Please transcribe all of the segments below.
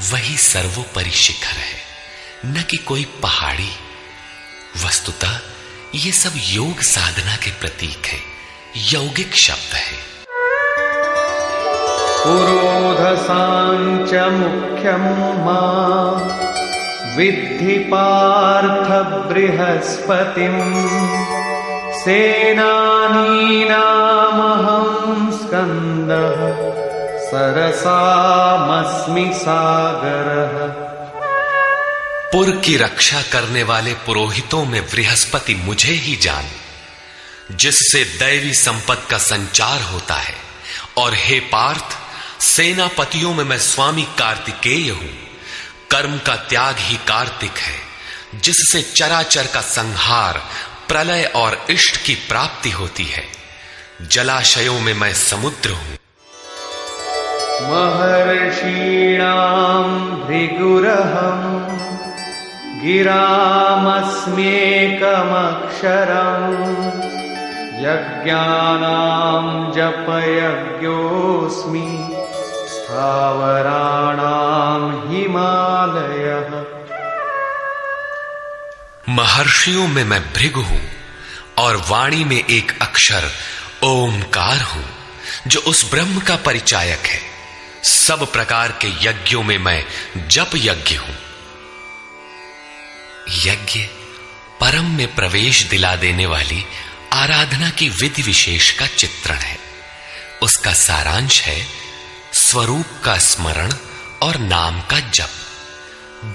वही सर्वोपरि शिखर है, न कि कोई पहाड़ी। वस्तुतः ये सब योग साधना के प्रतीक है, यौगिक शब्द है। पुरोधसांच मुख्यम मां विद्धि पार्थ बृहस्पतिं सेनानीनामहं स्कंदः सरसामस्मि सागरः। पुर की रक्षा करने वाले पुरोहितों में बृहस्पति मुझे ही जान, जिससे दैवी संपत्ति का संचार होता है। और हे पार्थ, सेनापतियों में मैं स्वामी कार्तिकेय हूं। कर्म का त्याग ही कार्तिक है, जिससे चराचर का संहार, प्रलय और इष्ट की प्राप्ति होती है। जलाशयों में मैं समुद्र हूं। महर्षीणां भृगुरहं गिरामस्म्येकमक्षरम् यज्ञानां जपयज्ञोऽस्मि स्थावराणां हिमालयः। महर्षियों में मैं भृगु हूं और वाणी में एक अक्षर ओमकार हूं, जो उस ब्रह्म का परिचायक है। सब प्रकार के यज्ञों में मैं जप यज्ञ हूं। यज्ञ परम में प्रवेश दिला देने वाली आराधना की विधि विशेष का चित्रण है। उसका सारांश है स्वरूप का स्मरण और नाम का जप।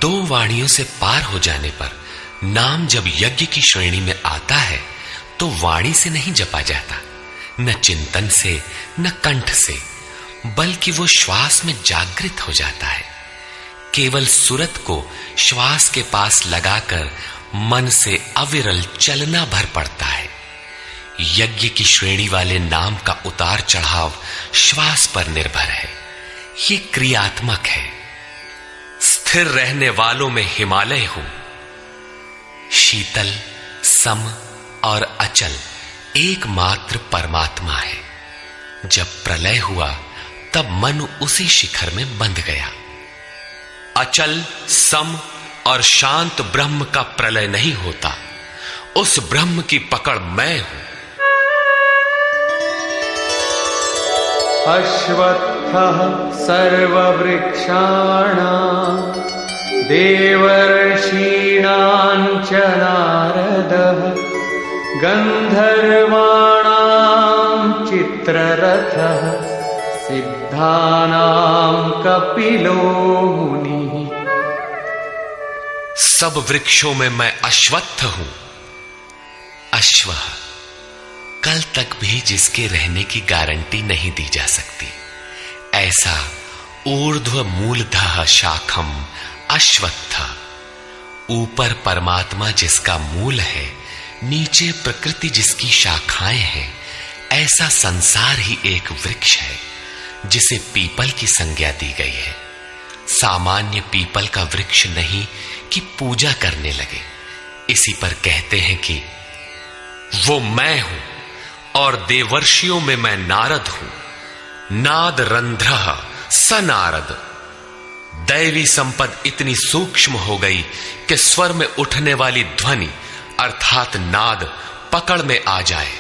दो वाणियों से पार हो जाने पर नाम जब यज्ञ की श्रेणी में आता है तो वाणी से नहीं जपा जाता, न चिंतन से, न कंठ से, बल्कि वो श्वास में जागृत हो जाता है। केवल सुरत को श्वास के पास लगाकर मन से अविरल चलना भर पड़ता है। यज्ञ की श्रेणी वाले नाम का उतार चढ़ाव श्वास पर निर्भर है। ये क्रियात्मक है। स्थिर रहने वालों में हिमालय हूं। शीतल, सम और अचल एकमात्र परमात्मा है। जब प्रलय हुआ तब मन उसी शिखर में बंध गया। अचल, सम और शांत ब्रह्म का प्रलय नहीं होता। उस ब्रह्म की पकड़ मैं हूं। अश्वत्थः सर्ववृक्षाणां देवर्षीणां च नारदः गन्धर्वाणां चित्ररथः सिद्धानां कपिलो मुनिः। सब वृक्षों में मैं अश्वत्थ हूं। अश्व कल तक भी जिसके रहने की गारंटी नहीं दी जा सकती, ऐसा ऊर्ध्व मूलधः शाखम अश्वत्थ। ऊपर परमात्मा जिसका मूल है, नीचे प्रकृति जिसकी शाखाएं हैं, ऐसा संसार ही एक वृक्ष है जिसे पीपल की संज्ञा दी गई है। सामान्य पीपल का वृक्ष नहीं कि पूजा करने लगे। इसी पर कहते हैं कि वो मैं हूं और देवर्षियों में मैं नारद हूं। नाद रंध्रः स नारद। दैवी संपद इतनी सूक्ष्म हो गई कि स्वर में उठने वाली ध्वनि अर्थात नाद पकड़ में आ जाए,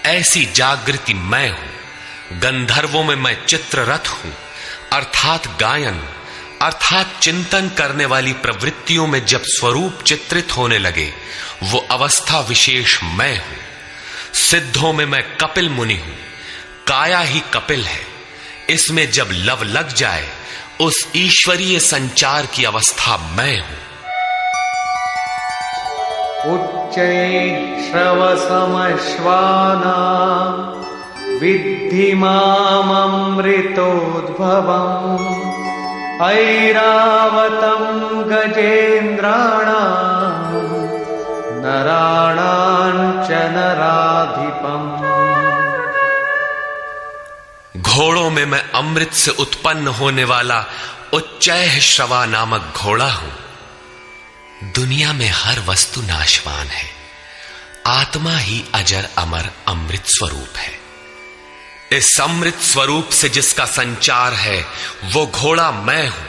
ऐसी जागृति मैं हूं। गंधर्वों में मैं चित्ररथ हूं, अर्थात गायन अर्थात चिंतन करने वाली प्रवृत्तियों में जब स्वरूप चित्रित होने लगे, वो अवस्था विशेष मैं हूं। सिद्धों में मैं कपिल मुनि हूं। काया ही कपिल है। इसमें जब लव लग जाए, उस ईश्वरीय संचार की अवस्था मैं हूं। उच्चैः श्रवसमश्वानां विद्धि माममृतोद्भवम् ऐरावतं गजेन्द्राणां नराणां च नराधिपम्। घोड़ों में मैं अमृत से उत्पन्न होने वाला उच्चैः श्रवा नामक घोड़ा हूं। दुनिया में हर वस्तु नाशवान है, आत्मा ही अजर अमर अमृत स्वरूप है। इस अमृत स्वरूप से जिसका संचार है, वो घोड़ा मैं हूं।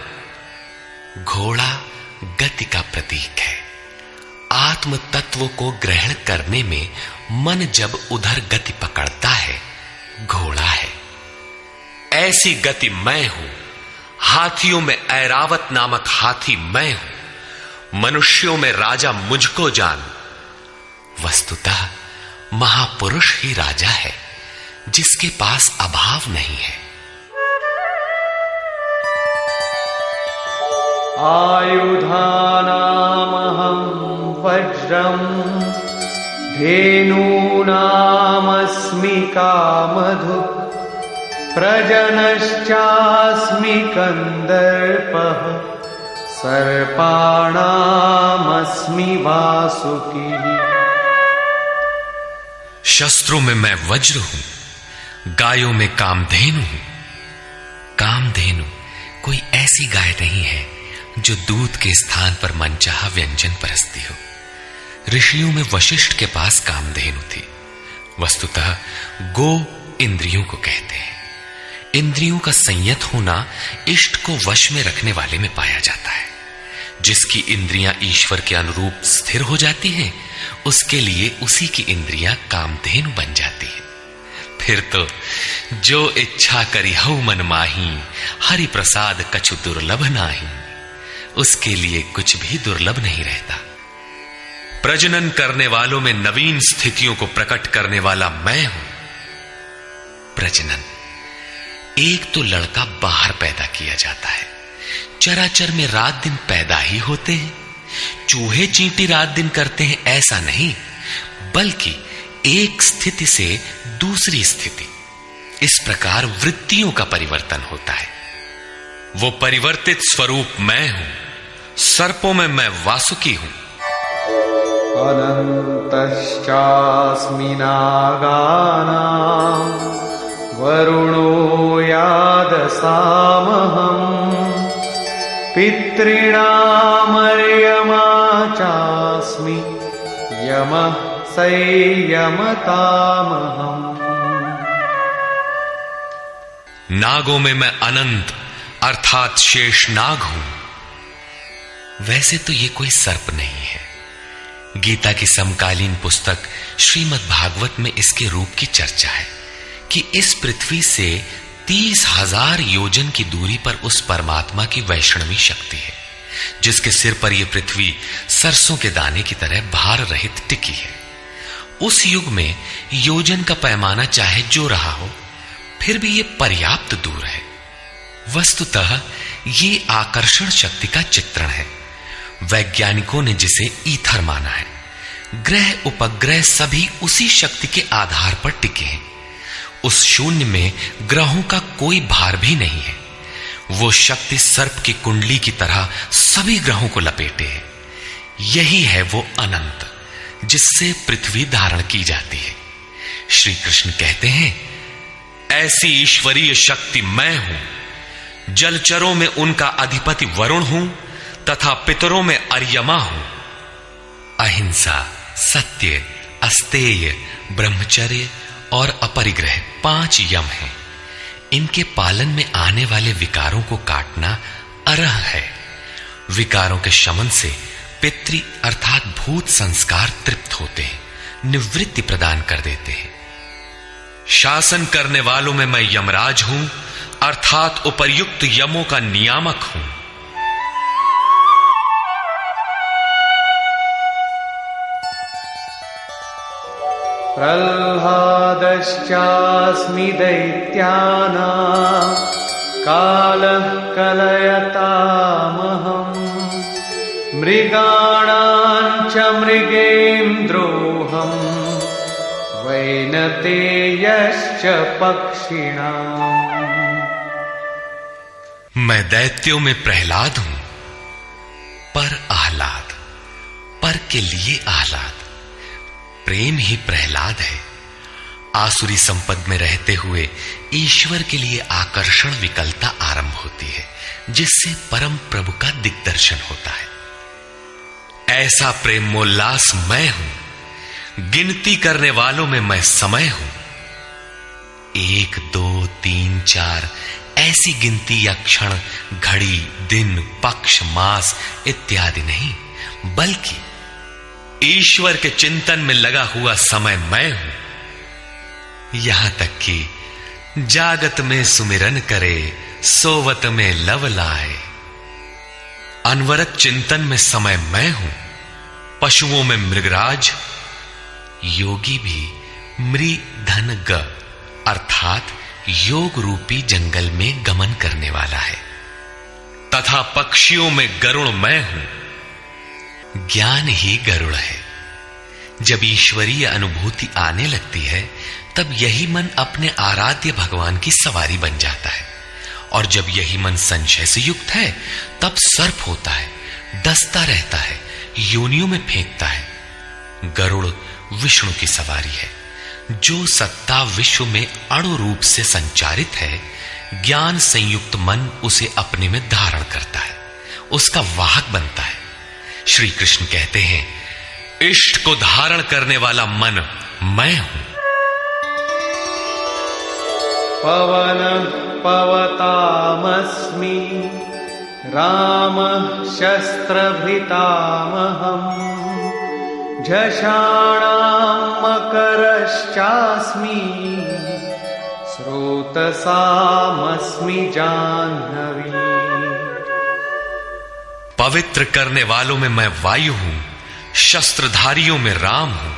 घोड़ा गति का प्रतीक है। आत्म तत्व को ग्रहण करने में मन जब उधर गति पकड़ता है, घोड़ा है। ऐसी गति मैं हूं। हाथियों में ऐरावत नामक हाथी मैं हूं। मनुष्यों में राजा मुझको जान। वस्तुतः महापुरुष ही राजा है, जिसके पास अभाव नहीं है। आयुधानामहं वज्रं धेनूनामस्मि कामधुक् प्रजनश्चास्मि कन्दर्पः सर्पाणामस्मि वासुकी। शस्त्रों में मैं वज्र हूं, गायों में कामधेनु हूं। कामधेनु कोई ऐसी गाय नहीं है जो दूध के स्थान पर मनचाहा व्यंजन परसती हो। ऋषियों में वशिष्ठ के पास कामधेनु थी। वस्तुतः गो इंद्रियों को कहते हैं। इंद्रियों का संयत होना इष्ट को वश में रखने वाले में पाया जाता है। जिसकी इंद्रियां ईश्वर के अनुरूप स्थिर हो जाती हैं, उसके लिए उसी की इंद्रियां कामधेनु बन जाती है। फिर तो जो इच्छा करी हऊ मन माही, हरि प्रसाद कछु दुर्लभ नाही। उसके लिए कुछ भी दुर्लभ नहीं रहता। प्रजनन करने वालों में नवीन स्थितियों को प्रकट करने वाला मैं हूं। प्रजनन, एक तो लड़का बाहर पैदा किया जाता है। चराचर में रात दिन पैदा ही होते हैं। चूहे चींटी रात दिन करते हैं ऐसा नहीं, बल्कि एक स्थिति से दूसरी स्थिति, इस प्रकार वृत्तियों का परिवर्तन होता है। वो परिवर्तित स्वरूप मैं हूं। सर्पों में मैं वासुकी हूं। अनन्तश्चास्मि नागानां वरुणो यादसामहम् पितॄणामर्यमा चास्मि यमः संयमतामहम्। नागों में मैं अनंत अर्थात शेष नाग हूं। वैसे तो ये कोई सर्प नहीं है। गीता की समकालीन पुस्तक श्रीमद् भागवत में इसके रूप की चर्चा है कि इस पृथ्वी से 30,000 योजन की दूरी पर उस परमात्मा की वैष्णवी शक्ति है, जिसके सिर पर यह पृथ्वी सरसों के दाने की तरह भार रहित टिकी है। उस युग में योजन का पैमाना चाहे जो रहा हो, फिर भी यह पर्याप्त दूर है। वस्तुतः ये आकर्षण शक्ति का चित्रण है। वैज्ञानिकों ने जिसे ईथर माना है। ग्रह उपग्रह सभी उसी शक्ति के आधार पर टिके हैं। उस शून्य में ग्रहों का कोई भार भी नहीं है। वो शक्ति सर्प की कुंडली की तरह सभी ग्रहों को लपेटे है। यही है वो अनंत, जिससे पृथ्वी धारण की जाती है। श्री कृष्ण कहते हैं, ऐसी ईश्वरीय शक्ति मैं हूं। जलचरों में उनका अधिपति वरुण हूं तथा पितरों में अर्यमा हूं। अहिंसा, सत्य, अस्तेय, ब्रह्मचर्य और अपरिग्रह 5 यम हैं। इनके पालन में आने वाले विकारों को काटना अरह है। विकारों के शमन से पितृ अर्थात भूत संस्कार तृप्त होते हैं, निवृत्ति प्रदान कर देते हैं। शासन करने वालों में मैं यमराज हूं अर्थात उपर्युक्त यमों का नियामक हूं। प्रह्लादश्चास्मि दैत्यानां कालः कलयतामहम् मृगाणां च मृगेन्द्रोऽहम् वैनतेयश्च पक्षिणाम्। मैं दैत्यों में प्रहलाद हूं। पर आह्लाद, पर के लिए आह्लाद, प्रेम ही प्रहलाद है। आसुरी संपद में रहते हुए ईश्वर के लिए आकर्षण विकलता आरंभ होती है, जिससे परम प्रभु का दिग्दर्शन होता है। ऐसा प्रेमोल्लास मैं हूं। गिनती करने वालों में मैं समय हूं। 1, 2, 3, 4 ऐसी गिनती या क्षण, घड़ी, दिन, पक्ष, मास इत्यादि नहीं, बल्कि ईश्वर के चिंतन में लगा हुआ समय मैं हूं। यहां तक कि जागत में सुमिरन करे, सोवत में लव लाए। अनवरत चिंतन में समय मैं हूं। पशुओं में मृगराज, योगी भी मृधन ग अर्थात योग रूपी जंगल में गमन करने वाला है। तथा पक्षियों में गरुड़ मैं हूं। ज्ञान ही गरुड़ है। जब ईश्वरीय अनुभूति आने लगती है, तब यही मन अपने आराध्य भगवान की सवारी बन जाता है। और जब यही मन संशय से युक्त है, तब सर्प होता है, डसता रहता है, योनियों में फेंकता है। गरुड़ विष्णु की सवारी है। जो सत्ता विश्व में अणु रूप से संचारित है, ज्ञान संयुक्त मन उसे अपने में धारण करता है, उसका वाहक बनता है। श्री कृष्ण कहते हैं, इष्ट को धारण करने वाला मन मैं हूं। पवन पवतामस्मि, राम शस्त्रभृतामहम्, झषाणां मकरश्चास्मि, स्रोतसामस्मि जाह्नवी। पवित्र करने वालों में मैं वायु हूं, शस्त्रधारियों में राम हूं।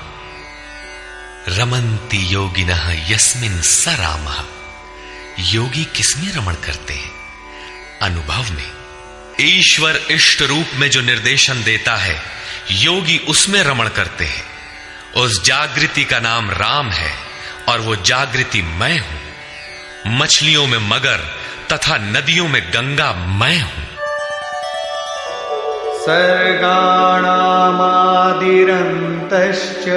रमन्ति योगिनः यस्मिन् स रामः। योगी किसमें रमण करते हैं? अनुभव में। ईश्वर इष्ट रूप में जो निर्देशन देता है, योगी उसमें रमण करते हैं। उस जागृति का नाम राम है और वो जागृति मैं हूं। मछलियों में मगर तथा नदियों में गंगा मैं हूं। सर्गाणामादिरन्तश्च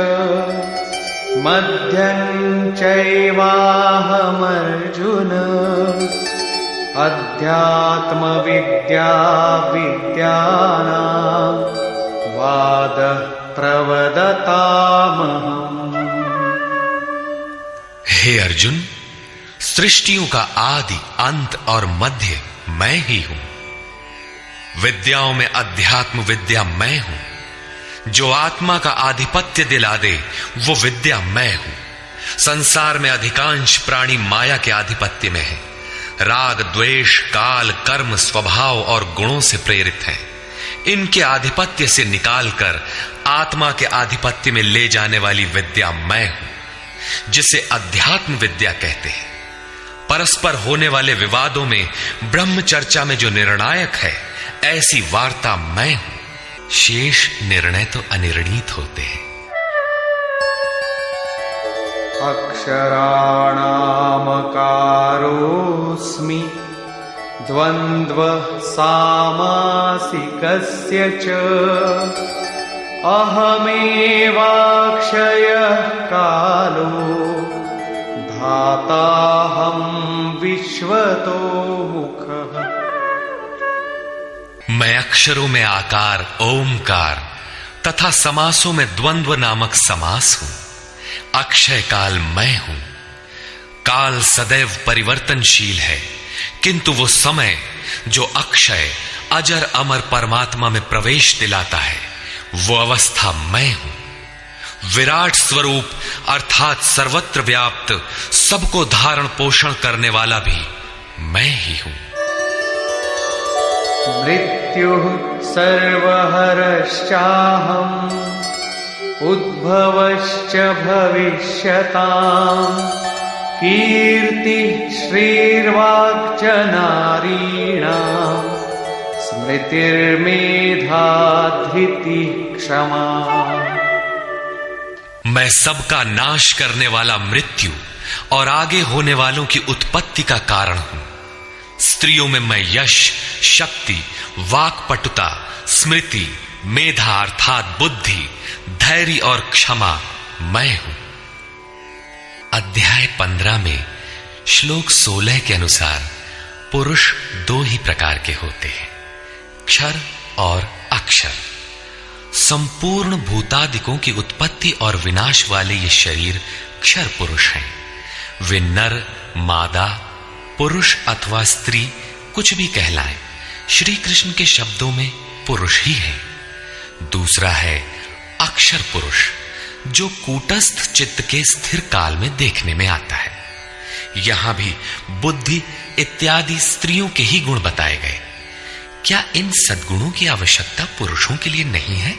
मध्यं चैवाहमर्जुन, अध्यात्मविद्या विद्यानां वादः प्रवदतामहम्। हे अर्जुन, सृष्टियों का आदि, अंत और मध्य मैं ही हूं। विद्याओं में अध्यात्म विद्या मैं हूं। जो आत्मा का आधिपत्य दिला दे, वो विद्या मैं हूं। संसार में अधिकांश प्राणी माया के आधिपत्य में है। राग, द्वेष, काल, कर्म, स्वभाव और गुणों से प्रेरित है। इनके आधिपत्य से निकालकर आत्मा के आधिपत्य में ले जाने वाली विद्या मैं हूं, जिसे अध्यात्म विद्या कहते हैं। परस्पर होने वाले विवादों में ब्रह्म चर्चा में जो निर्णायक है, ऐसी वार्ता मैं हूं। शेष निर्णय तो अनिर्णीत होते हैं। अक्षराणामकारोऽस्मि, द्वन्द्व सामासिकस्य च, अहमेवाक्षयः कालो, धाताहं विश्वतो मुखः। मैं अक्षरों में आकार, ओमकार तथा समासों में द्वंद्व नामक समास हूं। अक्षय काल मैं हूं। काल सदैव परिवर्तनशील है, किंतु वो समय जो अक्षय, अजर, अमर परमात्मा में प्रवेश दिलाता है, वो अवस्था मैं हूं। विराट स्वरूप अर्थात सर्वत्र व्याप्त, सबको धारण पोषण करने वाला भी मैं ही हूं। मृत्युः सर्वहरश्चाहम्, उद्भवश्च भविष्यताम्, कीर्तिः श्रीर्वाक्च नारीणाम्, स्मृतिर्मेधा धृतिः क्षमा। मैं सबका नाश करने वाला मृत्यु और आगे होने वालों की उत्पत्ति का कारण हूं। स्त्रियों में मैं यश, शक्ति, वाक्पटुता, स्मृति, मेधा अर्थात बुद्धि, धैर्य और क्षमा मैं हूं। अध्याय 15 में श्लोक 16 के अनुसार पुरुष दो ही प्रकार के होते हैं, क्षर और अक्षर। संपूर्ण भूतादिकों की उत्पत्ति और विनाश वाले ये शरीर क्षर पुरुष हैं। वे नर, मादा, पुरुष अथवा स्त्री कुछ भी कहलाएं, श्री कृष्ण के शब्दों में पुरुष ही है। दूसरा है अक्षर पुरुष, जो कूटस्थ चित्त के स्थिर काल में देखने में आता है। यहां भी बुद्धि इत्यादि स्त्रियों के ही गुण बताए गए। क्या इन सद्गुणों की आवश्यकता पुरुषों के लिए नहीं है?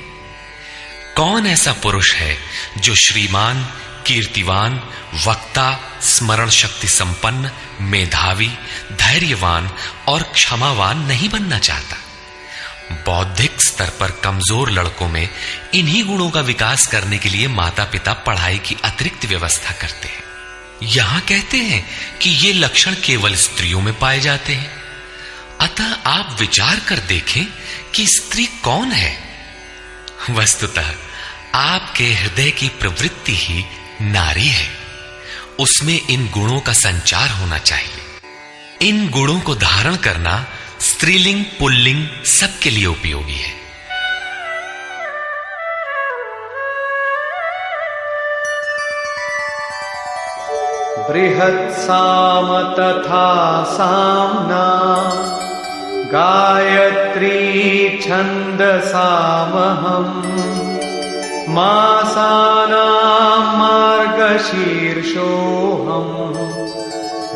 कौन ऐसा पुरुष है जो श्रीमान, कीर्तिवान, वक्ता, स्मरण शक्ति संपन्न, मेधावी, धैर्यवान और क्षमावान नहीं बनना चाहता? बौद्धिक स्तर पर कमजोर लड़कों में इन्हीं गुणों का विकास करने के लिए माता पिता पढ़ाई की अतिरिक्त व्यवस्था करते हैं। यहां कहते हैं कि ये लक्षण केवल स्त्रियों में पाए जाते हैं। अतः आप विचार कर देखें कि स्त्री कौन है। वस्तुतः आपके हृदय की प्रवृत्ति ही नारी है। उसमें इन गुणों का संचार होना चाहिए। इन गुणों को धारण करना स्त्रीलिंग पुल्लिंग सबके लिए उपयोगी है। बृहत्साम तथा साम्ना गायत्री छन्दसामहम् मासानां मार्गशीर्षोऽहम्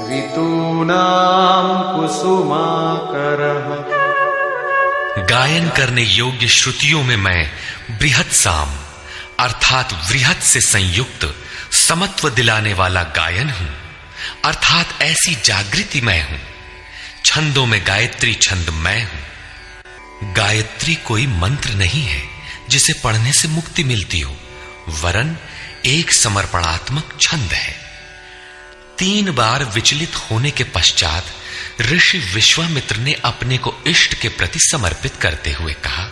ऋतूनां कुसुमाकरः। गायन करने योग्य श्रुतियों में मैं बृहत साम अर्थात वृहत से संयुक्त समत्व दिलाने वाला गायन हूं, अर्थात ऐसी जागृति मैं हूं। छंदों में गायत्री छंद मैं हूं। गायत्री कोई मंत्र नहीं है जिसे पढ़ने से मुक्ति मिलती हो, वरन एक समर्पणात्मक छंद है। 3 बार विचलित होने के पश्चात ऋषि विश्वामित्र ने अपने को इष्ट के प्रति समर्पित करते हुए कहा,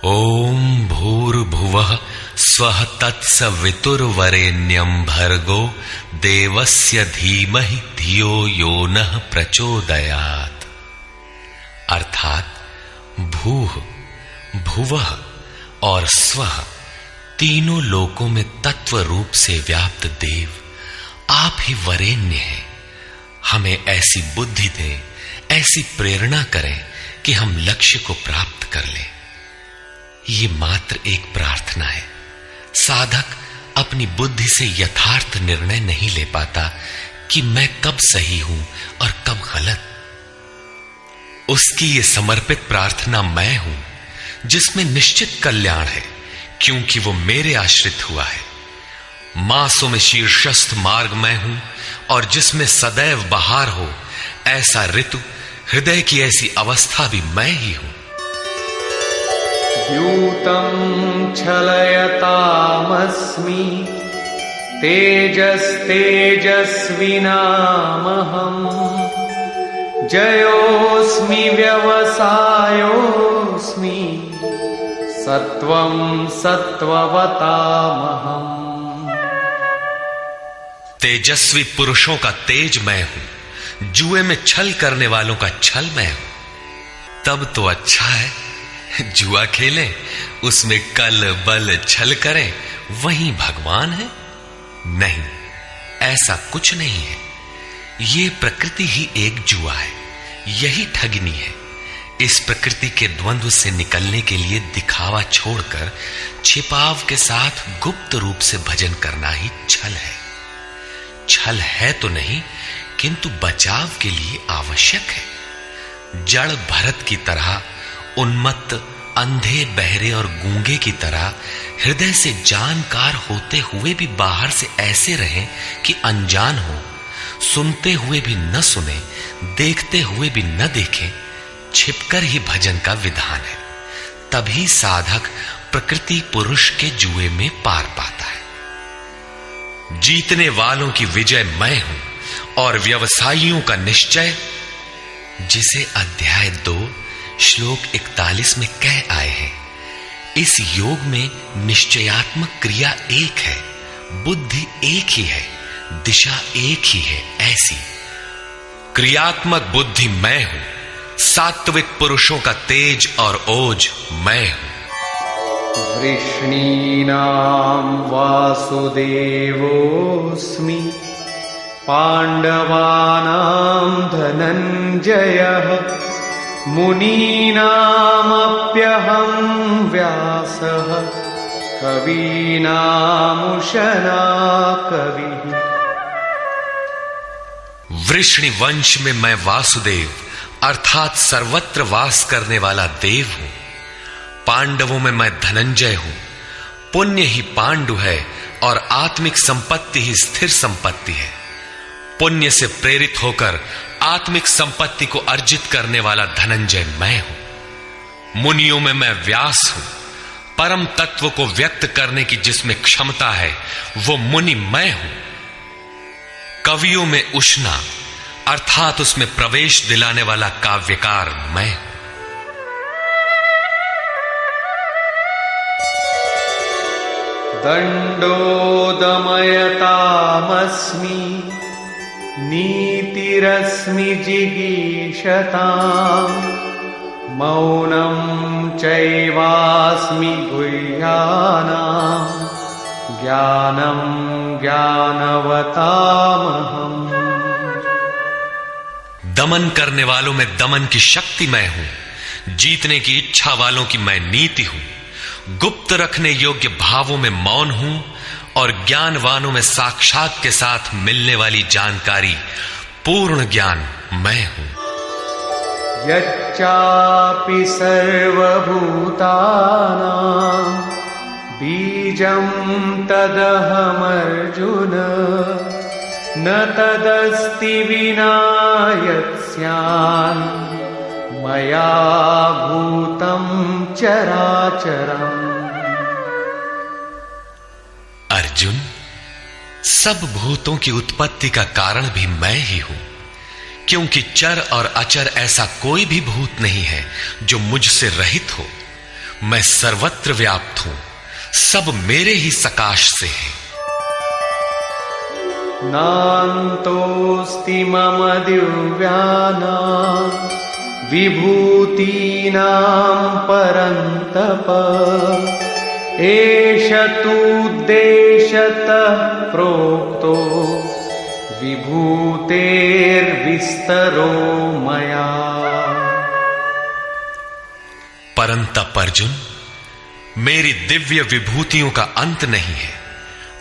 ओम भूर्भुवः स्वः तत्सवितुर्वरेण्यं भर्गो देवस्य धीमहि धियो यो नः प्रचोदयात्। अर्थात भूः, भुवः और स्वः तीनों लोकों में तत्व रूप से व्याप्त देव आप ही वरेण्य हैं। हमें ऐसी बुद्धि दें, ऐसी प्रेरणा करें कि हम लक्ष्य को प्राप्त कर लें। ये मात्र एक प्रार्थना है। साधक अपनी बुद्धि से यथार्थ निर्णय नहीं ले पाता कि मैं कब सही हूं और कब गलत। उसकी ये समर्पित प्रार्थना मैं हूं जिसमें निश्चित कल्याण है, क्योंकि वो मेरे आश्रित हुआ है। मासों में शीर्षस्थ मार्ग मैं हूं और जिसमें सदैव बहार हो, ऐसा ऋतु, हृदय की ऐसी अवस्था भी मैं ही हूं। द्यूतं छलयतामस्मि तेजस्तेजस्विनामहम् जयोऽस्मि व्यवसायोऽस्मि सत्वं सत्ववतामहम्। तेजस्वी पुरुषों का तेज मैं हूं, जुए में छल करने वालों का छल मैं हूं। तब तो अच्छा है जुआ खेलें, उसमें कल बल छल करें, वही भगवान है। नहीं, ऐसा कुछ नहीं है। ये प्रकृति ही एक जुआ है, यही ठगनी है। इस प्रकृति के द्वंद्व से निकलने के लिए दिखावा छोड़कर छिपाव के साथ गुप्त रूप से भजन करना ही छल है। छल है तो नहीं, किंतु बचाव के लिए आवश्यक है। जड़ भरत की तरह उन्मत्त, अंधे, बहरे और गूंगे की तरह हृदय से जानकार होते हुए भी बाहर से ऐसे रहें कि अनजान हो, सुनते हुए भी न सुने, देखते हुए भी न देखें। छिपकर ही भजन का विधान है। तभी साधक प्रकृति पुरुष के जुए में पार पाता है। जीतने वालों की विजय मैं हूं और व्यवसायियों का निश्चय, जिसे अध्याय 2 श्लोक 41 में कह आए हैं। इस योग में निश्चयात्मक क्रिया एक है, बुद्धि एक ही है, दिशा एक ही है। ऐसी क्रियात्मक बुद्धि मैं हूं, सात्विक पुरुषों का तेज और ओज मैं हूं। वृष्णीनां वासुदेवोऽस्मि पाण्डवानां धनञ्जयः मुनीनामप्यहं व्यासः कवीनामुशना कविः। वृष्णि वंश में मैं वासुदेव अर्थात सर्वत्र वास करने वाला देव हूं। पांडवों में मैं धनंजय हूं। पुण्य ही पांडु है और आत्मिक संपत्ति ही स्थिर संपत्ति है। पुण्य से प्रेरित होकर आत्मिक संपत्ति को अर्जित करने वाला धनंजय मैं हूं। मुनियों में मैं व्यास हूं। परम तत्व को व्यक्त करने की जिसमें क्षमता है वो मुनि मैं हूं। कवियों में उष्णा अर्थात उसमें प्रवेश दिलाने वाला काव्यकार मैं हूं। दण्डोदमयतामस्मि नीतिरस्मि जिगीषताम् मौनं चैवास्मि गुह्यानां ज्ञानं ज्ञानवतामहम्। दमन करने वालों में दमन की शक्ति मैं हूं। जीतने की इच्छा वालों की मैं नीति हूं। गुप्त रखने योग्य भावों में मौन हूं और ज्ञानवानों में साक्षात के साथ मिलने वाली जानकारी पूर्ण ज्ञान मैं हूं। यच्चापि सर्वभूतानां बीजं तदहमर्जुन न तदस्ति विना यत्स्यान् मया भूतं चराचरम्। अर्जुन, सब भूतों की उत्पत्ति का कारण भी मैं ही हूं, क्योंकि चर और अचर ऐसा कोई भी भूत नहीं है जो मुझसे रहित हो। मैं सर्वत्र व्याप्त हूं। सब मेरे ही सकाश से है। नान्तोऽस्ति मम दिव्यानां विभूतीनां परन्तप एष तूद्देशतः प्रोक्तो विभूतेर्विस्तरो मया। परंतप अर्जुन, मेरी दिव्य विभूतियों का अंत नहीं है।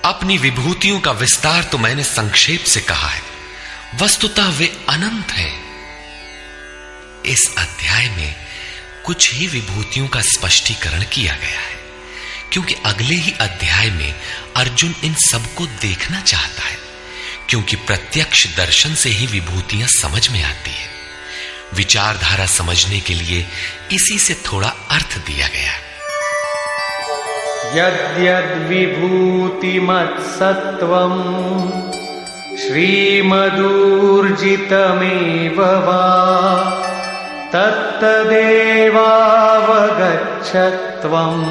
अपनी विभूतियों का विस्तार तो मैंने संक्षेप से कहा है, वस्तुतः वे अनंत हैं। इस अध्याय में कुछ ही विभूतियों का स्पष्टीकरण किया गया है, क्योंकि अगले ही अध्याय में अर्जुन इन सबको देखना चाहता है, क्योंकि प्रत्यक्ष दर्शन से ही विभूतियां समझ में आती है। विचारधारा समझने के लिए इसी से थोड़ा अर्थ दिया गया। यद्यद्विभूतिमत्सत्त्वम् श्रीमदूर्जितमेव वा तत्तदेवावगच्छत्वम्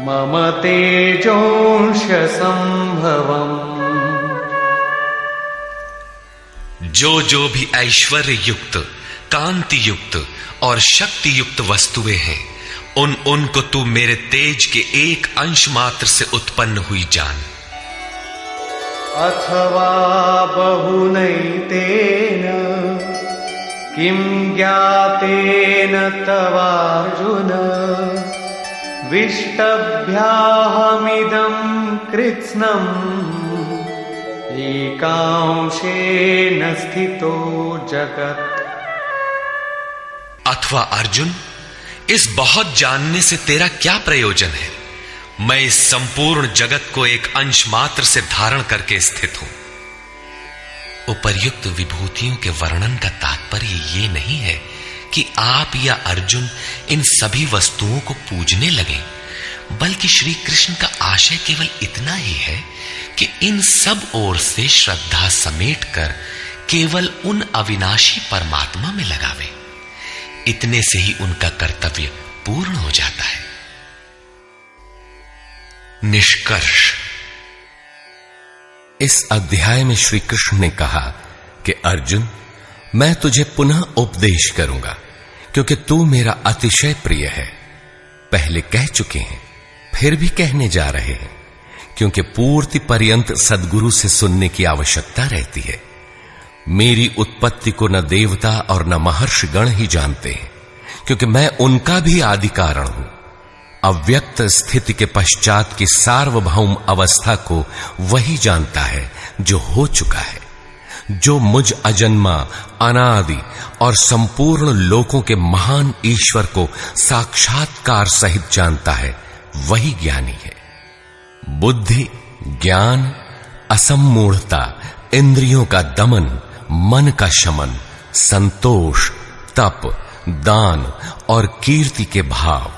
मम तेजोंशसंभवम्। जो जो भी ऐश्वर्य युक्त, कांति युक्त और शक्ति युक्त वस्तुएं हैं, उनको तू मेरे तेज के एक अंश मात्र से उत्पन्न हुई जान। अथवा बहुनैतेन किं ज्ञातेन तवार्जुन विष्टभ्याहमिदं कृत्स्नम् एकांशेन स्थितो जगत्। अथवा अर्जुन, इस बहुत जानने से तेरा क्या प्रयोजन है? मैं इस संपूर्ण जगत को एक अंश मात्र से धारण करके स्थित हूं। उपर्युक्त विभूतियों के वर्णन का तात्पर्य ये नहीं है कि आप या अर्जुन इन सभी वस्तुओं को पूजने लगे, बल्कि श्री कृष्ण का आशय केवल इतना ही है कि इन सब ओर से श्रद्धा समेटकर केवल उन अविनाशी परमात्मा में लगावे। इतने से ही उनका कर्तव्य पूर्ण हो जाता है। निष्कर्ष, इस अध्याय में श्री कृष्ण ने कहा कि अर्जुन, मैं तुझे पुनः उपदेश करूंगा, क्योंकि तू मेरा अतिशय प्रिय है। पहले कह चुके हैं, फिर भी कहने जा रहे हैं, क्योंकि पूर्ति पर्यंत सद्गुरु से सुनने की आवश्यकता रहती है। मेरी उत्पत्ति को न देवता और न महर्षिगण ही जानते हैं, क्योंकि मैं उनका भी आदि कारण हूं। अव्यक्त स्थिति के पश्चात की सार्वभौम अवस्था को वही जानता है जो हो चुका है। जो मुझ अजन्मा, अनादि और संपूर्ण लोकों के महान ईश्वर को साक्षात्कार सहित जानता है, वही ज्ञानी है। बुद्धि, ज्ञान, असम्मूढ़ता, इंद्रियों का दमन, मन का शमन, संतोष, तप, दान और कीर्ति के भाव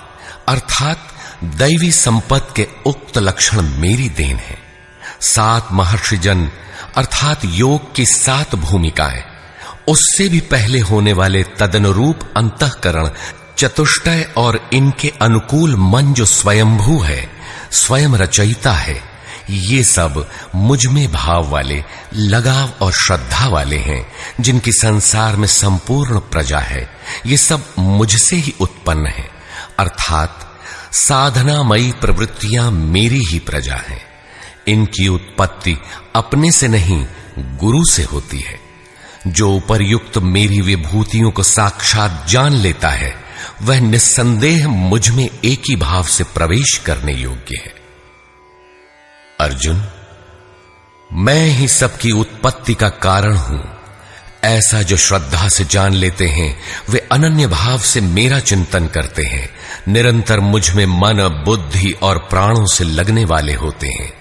अर्थात दैवी संपत्ति के उक्त लक्षण मेरी देन है। 7 महर्षिजन अर्थात योग की 7 भूमिकाएं, उससे भी पहले होने वाले तदनुरूप अंतःकरण, चतुष्टय और इनके अनुकूल मन जो स्वयंभू है, स्वयं रचयिता है, ये सब मुझ में भाव वाले, लगाव और श्रद्धा वाले हैं, जिनकी संसार में संपूर्ण प्रजा है। ये सब मुझसे ही उत्पन्न है, अर्थात साधनामयी प्रवृत्तियां मेरी ही प्रजा हैं। इनकी उत्पत्ति अपने से नहीं, गुरु से होती है। जो उपर्युक्त मेरी विभूतियों को साक्षात जान लेता है, वह निस्संदेह मुझ में एक ही भाव से प्रवेश करने योग्य है। अर्जुन, मैं ही सबकी उत्पत्ति का कारण हूं, ऐसा जो श्रद्धा से जान लेते हैं, वे अनन्य भाव से मेरा चिंतन करते हैं, निरंतर मुझ में मन, बुद्धि और प्राणों से लगने वाले होते हैं,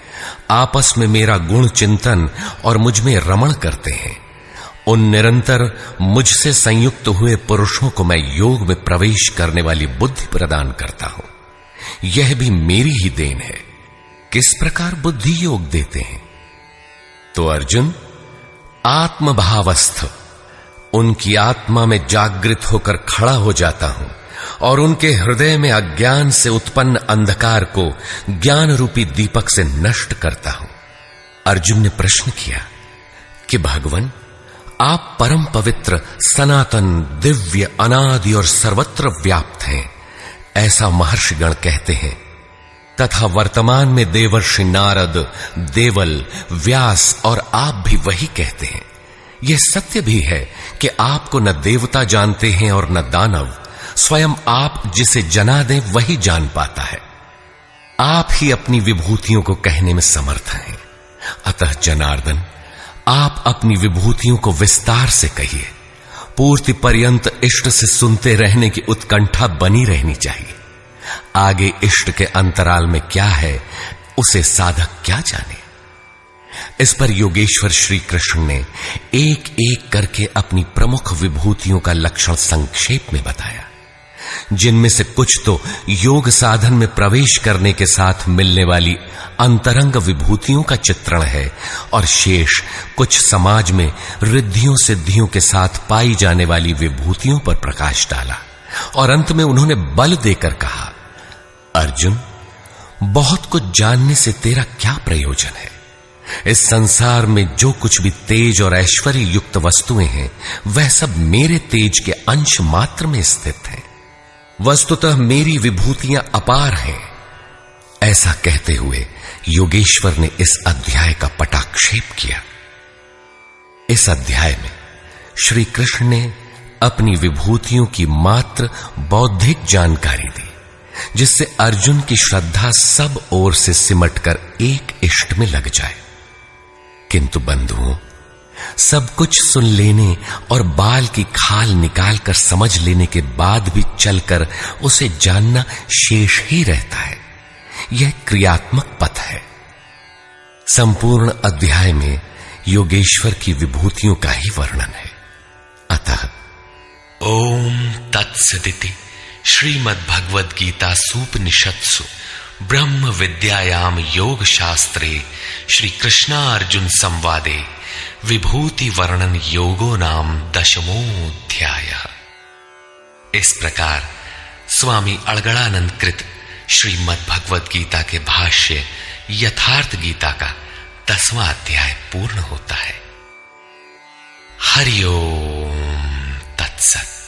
आपस में मेरा गुण चिंतन और मुझ में रमण करते हैं। उन निरंतर मुझसे संयुक्त हुए पुरुषों को मैं योग में प्रवेश करने वाली बुद्धि प्रदान करता हूं। यह भी मेरी ही देन है। किस प्रकार बुद्धि योग देते हैं? तो अर्जुन, आत्मभावस्थ उनकी आत्मा में जागृत होकर खड़ा हो जाता हूं और उनके हृदय में अज्ञान से उत्पन्न अंधकार को ज्ञान रूपी दीपक से नष्ट करता हूं। अर्जुन ने प्रश्न किया कि भगवान, आप परम पवित्र, सनातन, दिव्य, अनादि और सर्वत्र व्याप्त हैं, ऐसा महर्षिगण कहते हैं, तथा वर्तमान में देवर्षि नारद, देवल, व्यास और आप भी वही कहते हैं। यह सत्य भी है कि आपको न देवता जानते हैं और न दानव, स्वयं आप जिसे जना दें वही जान पाता है। आप ही अपनी विभूतियों को कहने में समर्थ हैं। अतः जनार्दन, आप अपनी विभूतियों को विस्तार से कहिए। पूर्ति पर्यंत इष्ट से सुनते रहने की उत्कंठा बनी रहनी चाहिए। आगे इष्ट के अंतराल में क्या है, उसे साधक क्या जाने। इस पर योगेश्वर श्री कृष्ण ने एक एक करके अपनी प्रमुख विभूतियों का लक्षण संक्षेप में बताया, जिनमें से कुछ तो योग साधन में प्रवेश करने के साथ मिलने वाली अंतरंग विभूतियों का चित्रण है, और शेष कुछ समाज में रिद्धियों सिद्धियों के साथ पाई जाने वाली विभूतियों पर प्रकाश डाला। और अंत में उन्होंने बल देकर कहा, अर्जुन, बहुत कुछ जानने से तेरा क्या प्रयोजन है? इस संसार में जो कुछ भी तेज और ऐश्वर्य युक्त वस्तुएं हैं, वह सब मेरे तेज के अंश मात्र में स्थित हैं। वस्तुतः मेरी विभूतियां अपार हैं। ऐसा कहते हुए योगेश्वर ने इस अध्याय का पटाक्षेप किया। इस अध्याय में श्री कृष्ण ने अपनी विभूतियों की मात्र बौद्धिक जानकारी दी, जिससे अर्जुन की श्रद्धा सब ओर से सिमटकर एक इष्ट में लग जाए। किंतु बंधुओं, सब कुछ सुन लेने और बाल की खाल निकालकर समझ लेने के बाद भी चलकर उसे जानना शेष ही रहता है। यह क्रियात्मक पथ है। संपूर्ण अध्याय में योगेश्वर की विभूतियों का ही वर्णन है। अतः ओम तत्सदिति श्रीमद्भगवद गीता सूपनिषत्सु ब्रह्म विद्यायाम योग शास्त्रे श्री कृष्णार्जुन संवादे विभूति वर्णन योगो नाम 10मोऽध्यायः। इस प्रकार स्वामी अड़गड़ानंद कृत श्रीमद्भगवद गीता के भाष्य यथार्थ गीता का 10वां अध्याय पूर्ण होता है। हरि ओम तत्सत।